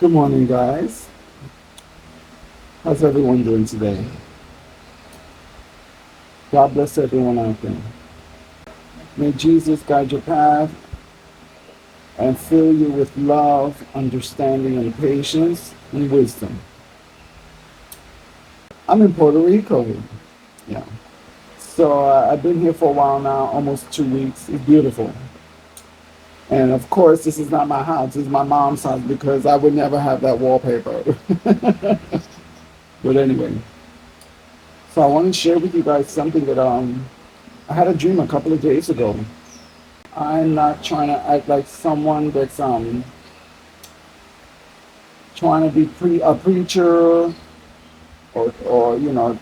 Good morning, guys. How's everyone doing today? God bless everyone out there. May Jesus guide your path and fill you with love, understanding, and patience and wisdom. I'm in Puerto Rico. Yeah. So I've been here for a while now, almost 2 weeks. It's beautiful. And of course, this is not my house. This is my mom's house because I would never have that wallpaper. But anyway, so I want to share with you guys something that I had a dream a couple of days ago. I'm not trying to act like someone that's trying to be a preacher or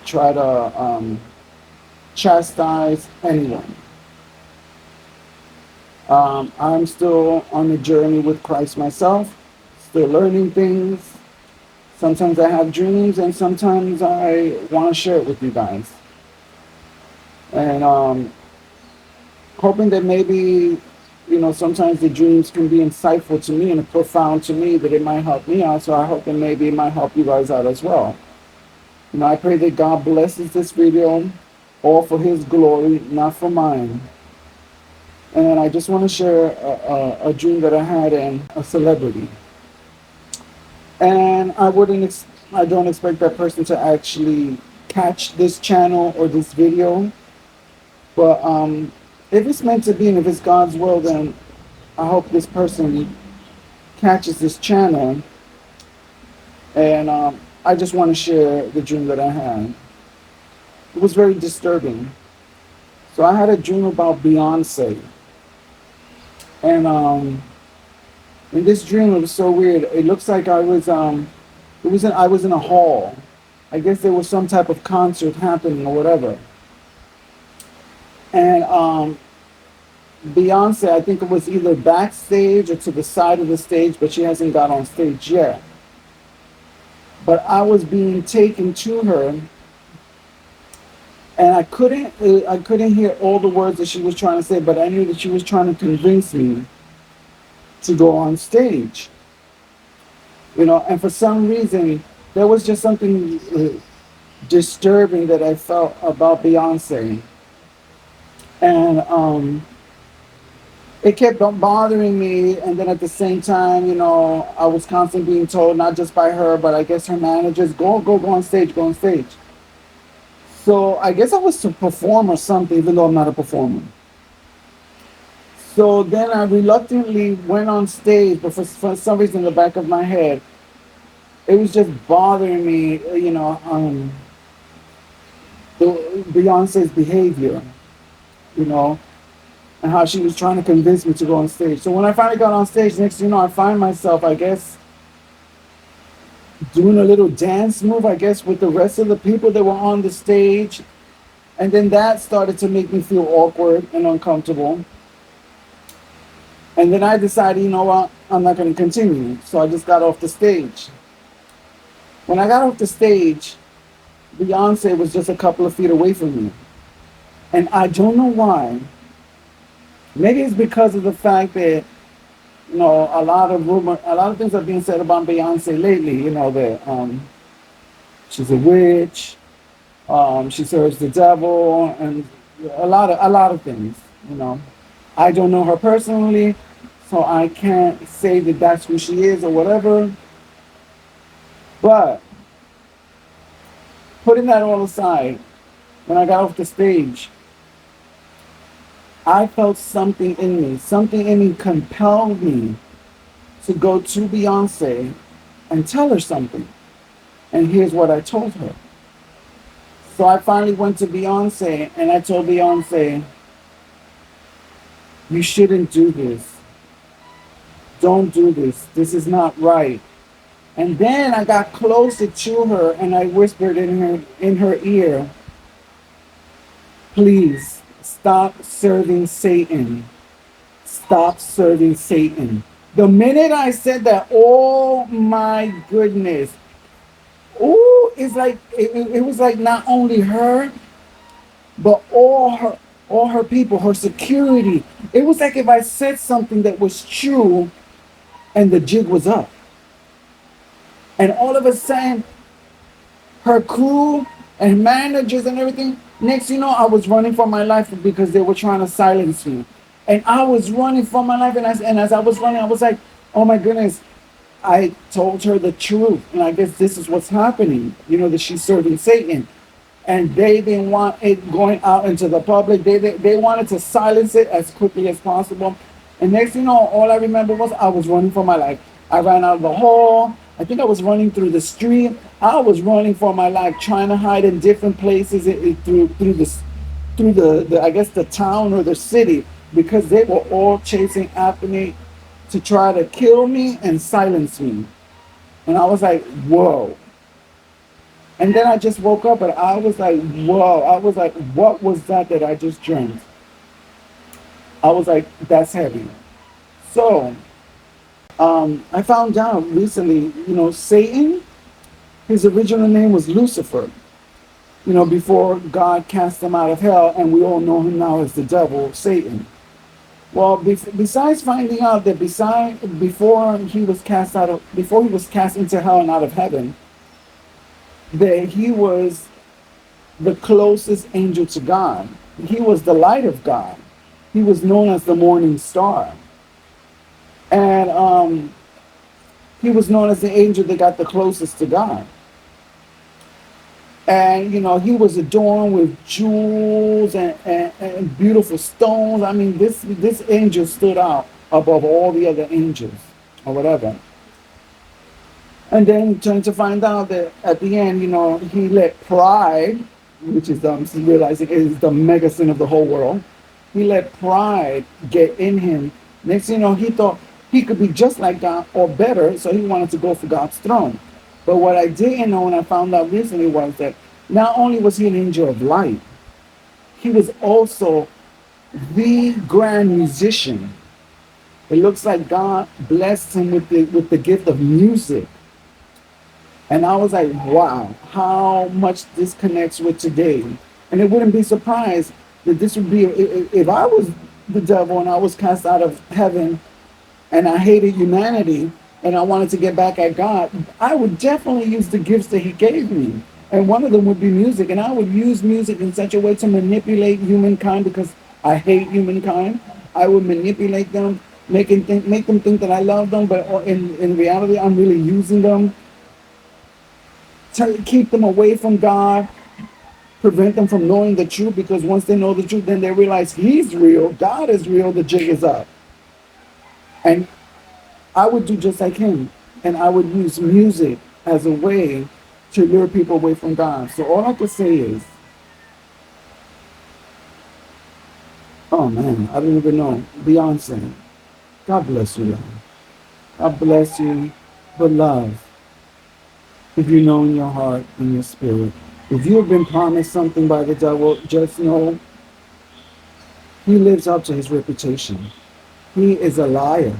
try to chastise anyone. I'm still on the journey with Christ myself, still learning things. Sometimes I have dreams, and sometimes I want to share it with you guys. And hoping that maybe, sometimes the dreams can be insightful to me and profound to me, that it might help me out. So I hope that maybe it might help you guys out as well. I pray that God blesses this video, all for His glory, not for mine. And I just want to share a dream that I had in a celebrity. And I don't expect that person to actually catch this channel or this video. But if it's meant to be and if it's God's will, then I hope this person catches this channel. And I just want to share the dream that I had. It was very disturbing. So I had a dream about Beyonce. And in this dream, it was so weird. It looks like I was in a hall. I guess there was some type of concert happening or whatever. And Beyonce, I think it was either backstage or to the side of the stage, but she hasn't got on stage yet. But I was being taken to her, and I couldn't hear all the words that she was trying to say, but I knew that she was trying to convince me to go on stage. And for some reason, there was just something disturbing that I felt about Beyonce. And it kept on bothering me. And then at the same time, I was constantly being told, not just by her, but I guess her managers, go on stage, go on stage. So I guess I was to perform or something, even though I'm not a performer. So then I reluctantly went on stage, but for some reason in the back of my head, it was just bothering me, Beyonce's behavior, and how she was trying to convince me to go on stage. So when I finally got on stage, next thing you know, I find myself, I guess, doing a little dance move, I guess, with the rest of the people that were on the stage. And then that started to make me feel awkward and uncomfortable. And then I decided, you know what, I'm not going to continue. So I just got off the stage. When I got off the stage, Beyonce was just a couple of feet away from me. And I don't know why. Maybe it's because of the fact that, a lot of things are being said about Beyonce lately, that she's a witch, she serves the devil, and a lot of things, I don't know her personally, so I can't say that that's who she is or whatever. But putting that all aside, when I got off the stage, I felt something in me. Something in me compelled me to go to Beyonce and tell her something. And here's what I told her. So I finally went to Beyonce and I told Beyonce, you shouldn't do this. Don't do this. This is not right. And then I got closer to her and I whispered in her ear, please stop serving Satan. Stop serving Satan. The minute I said that, oh my goodness. Oh, it's like it was like not only her, but all her people, her security. It was like if I said something that was true and the jig was up. And all of a sudden, her crew and managers and everything. Next, you know, I was running for my life because they were trying to silence me, and I was running for my life. And as I was running, I was like, "Oh my goodness!" I told her the truth, and I guess this is what's happening. You know that she's serving Satan, and they didn't want it going out into the public. They wanted to silence it as quickly as possible. And next thing you know, all I remember was I was running for my life. I ran out of the hall. I think I was running through the street. I was running for my life, trying to hide in different places through this through the I guess the town or the city, because they were all chasing after me to try to kill me and silence me. And I was like, whoa. And then I just woke up and I was like, whoa. I was like, what was that I just drank? I was like, that's heavy. So I found out recently, you know, Satan, his original name was Lucifer, you know, before God cast him out of hell, and we all know him now as the devil, Satan. Well, besides finding out that before he was cast into hell and out of heaven, that he was the closest angel to God. He was the light of God. He was known as the morning star. And he was known as the angel that got the closest to God. And, you know, he was adorned with jewels and beautiful stones. I mean, this angel stood out above all the other angels or whatever. And then trying to find out that at the end, you know, he let pride, which is realizing is the mega sin of the whole world. He let pride get in him. Next thing you know, he thought he could be just like God or better, so he wanted to go for God's throne. But what I didn't know and I found out recently was that not only was he an angel of light, he was also the grand musician. It looks like God blessed him with the gift of music. And I was like, wow, how much this connects with today. And it wouldn't be surprised that this would be, if I was the devil and I was cast out of heaven and I hated humanity and I wanted to get back at God, I would definitely use the gifts that he gave me. And one of them would be music. And I would use music in such a way to manipulate humankind because I hate humankind. I would manipulate them, make them think that I love them, but in reality, I'm really using them to keep them away from God, prevent them from knowing the truth, because once they know the truth, then they realize he's real, God is real, the jig is up. And I would do just like him. And I would use music as a way to lure people away from God. So all I could say is, oh man, I don't even know. Beyonce, God bless you, Lord. God bless you. But love, if you know in your heart, in your spirit, if you have been promised something by the devil, just know he lives up to his reputation. He is a liar.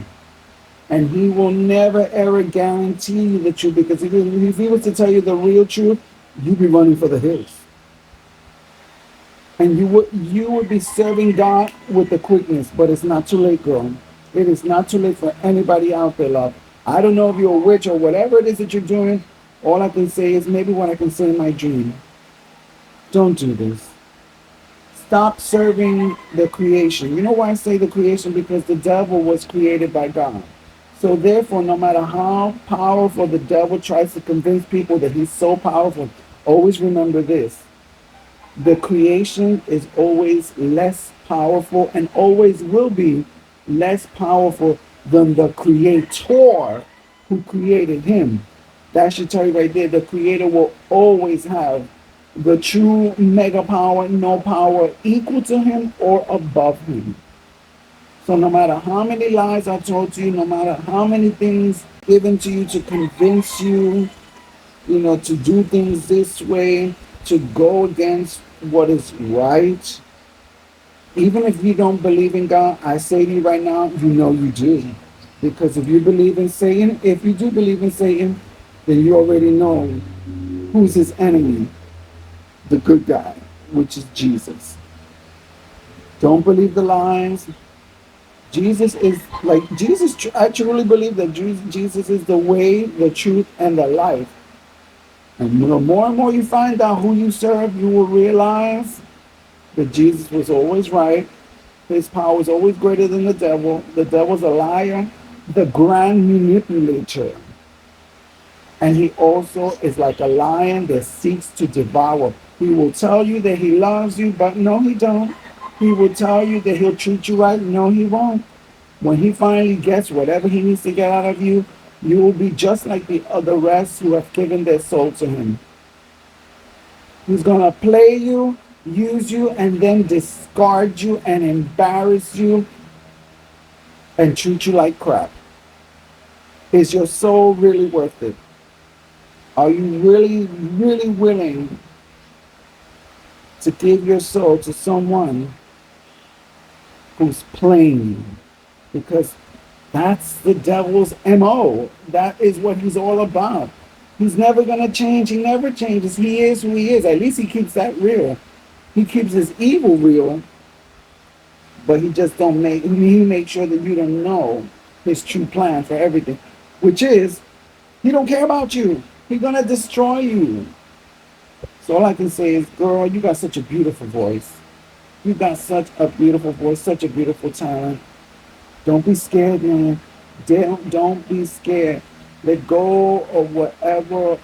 And he will never ever guarantee you the truth, because if he was to tell you the real truth, you'd be running for the hills. And you would be serving God with the quickness, but it's not too late, girl. It is not too late for anybody out there, love. I don't know if you're a witch or whatever it is that you're doing. All I can say is maybe what I can say in my dream. Don't do this. Stop serving the creation. You know why I say the creation? Because the devil was created by God. So therefore, no matter how powerful the devil tries to convince people that he's so powerful, always remember this. The creation is always less powerful and always will be less powerful than the creator who created him. That should tell you right there, the creator will always have the true mega power, no power equal to him or above him. So no matter how many lies are told to you, no matter how many things given to you to convince you, you know, to do things this way, to go against what is right, even if you don't believe in God, I say to you right now, you know you do. Because if you believe in Satan, if you do believe in Satan, then you already know who's his enemy, the good guy, which is Jesus. Don't believe the lies. Jesus is like Jesus. I truly believe that Jesus is the way, the truth, and the life. And more and more you find out who you serve, you will realize that Jesus was always right. His power is always greater than the devil. The devil's a liar, the grand manipulator. And he also is like a lion that seeks to devour. He will tell you that he loves you, but no, he don't. He will tell you that he'll treat you right. No, he won't. When he finally gets whatever he needs to get out of you, you will be just like the other rest who have given their soul to him. He's going to play you, use you, and then discard you and embarrass you and treat you like crap. Is your soul really worth it? Are you really, really willing to give your soul to someone who's playing you? Because that's the devil's MO. That is what he's all about. He's never going to change. He never changes. He is who he is. At least he keeps that real. He keeps his evil real, but he just don't make, he makes sure that you don't know his true plan for everything, which is he don't care about you. He's going to destroy you. So all I can say is, girl, you got such a beautiful voice. You got such a beautiful voice, such a beautiful talent. Don't be scared, man. Don't be scared. Let go of whatever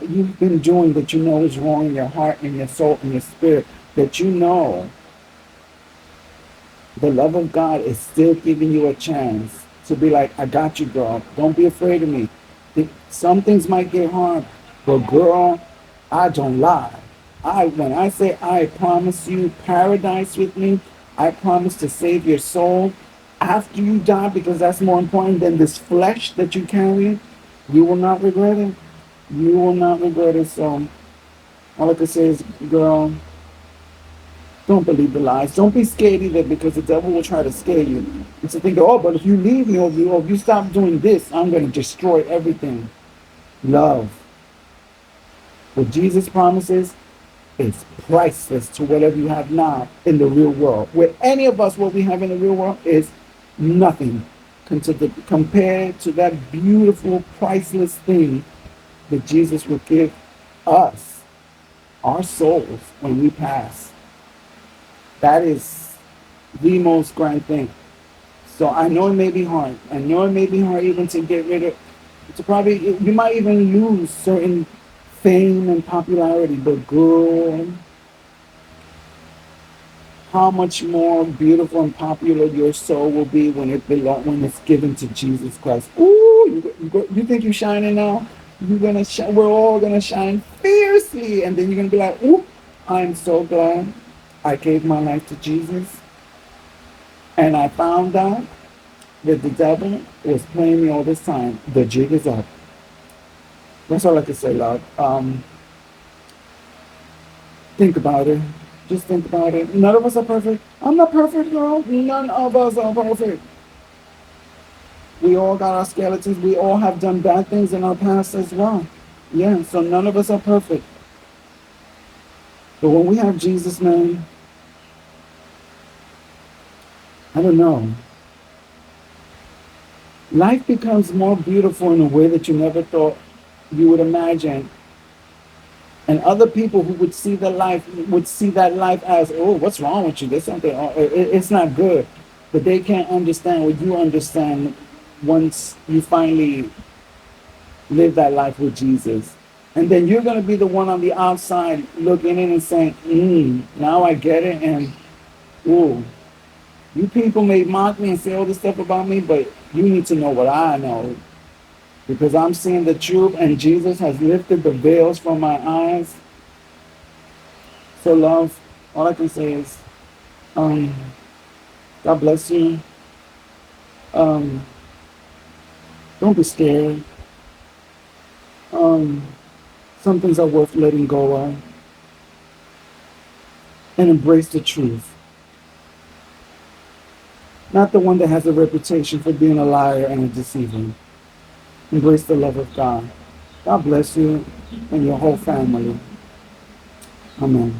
you've been doing that you know is wrong in your heart and your soul and your spirit. That you know the love of God is still giving you a chance to be like, I got you, girl. Don't be afraid of me. Some things might get hard, but girl, I don't lie. When I say I promise you paradise with me, I promise to save your soul after you die, because that's more important than this flesh that you carry. You will not regret it. You will not regret it. So all I can say is, girl, don't believe the lies. Don't be scared either, because the devil will try to scare you. It's to think, oh, but if you leave me, or if you stop doing this, I'm going to destroy everything. Love. What Jesus promises is priceless to whatever you have now in the real world. With any of us, what we have in the real world is nothing compared to that beautiful, priceless thing that Jesus will give us, our souls, when we pass. That is the most grand thing. So I know it may be hard. I know it may be hard even to get rid of, to probably, you might even lose certain fame and popularity, but girl, how much more beautiful and popular your soul will be when it's given to Jesus Christ. Ooh, you think you're shining now? You're gonna shine. We're all gonna shine fiercely, and then you're gonna be like, ooh, I'm so glad I gave my life to Jesus, and I found out that the devil was playing me all this time. The jig is up. That's all I can say, love. Think about it. Just think about it. None of us are perfect. I'm not perfect, girl. None of us are perfect. We all got our skeletons. We all have done bad things in our past as well. Yeah, so none of us are perfect. But when we have Jesus, man, I don't know. Life becomes more beautiful in a way that you never thought you would imagine. And other people who would see that life as, oh, what's wrong with you? There's something, it's not good. But they can't understand what you understand once you finally live that life with Jesus. And then you're going to be the one on the outside looking in and saying, now I get it. And, ooh, you people may mock me and say all this stuff about me, but you need to know what I know. Because I'm seeing the truth, and Jesus has lifted the veils from my eyes. So, love, all I can say is, God bless you. Don't be scared. Some things are worth letting go of. And embrace the truth. Not the one that has a reputation for being a liar and a deceiver. Embrace the love of God. God bless you and your whole family. Amen.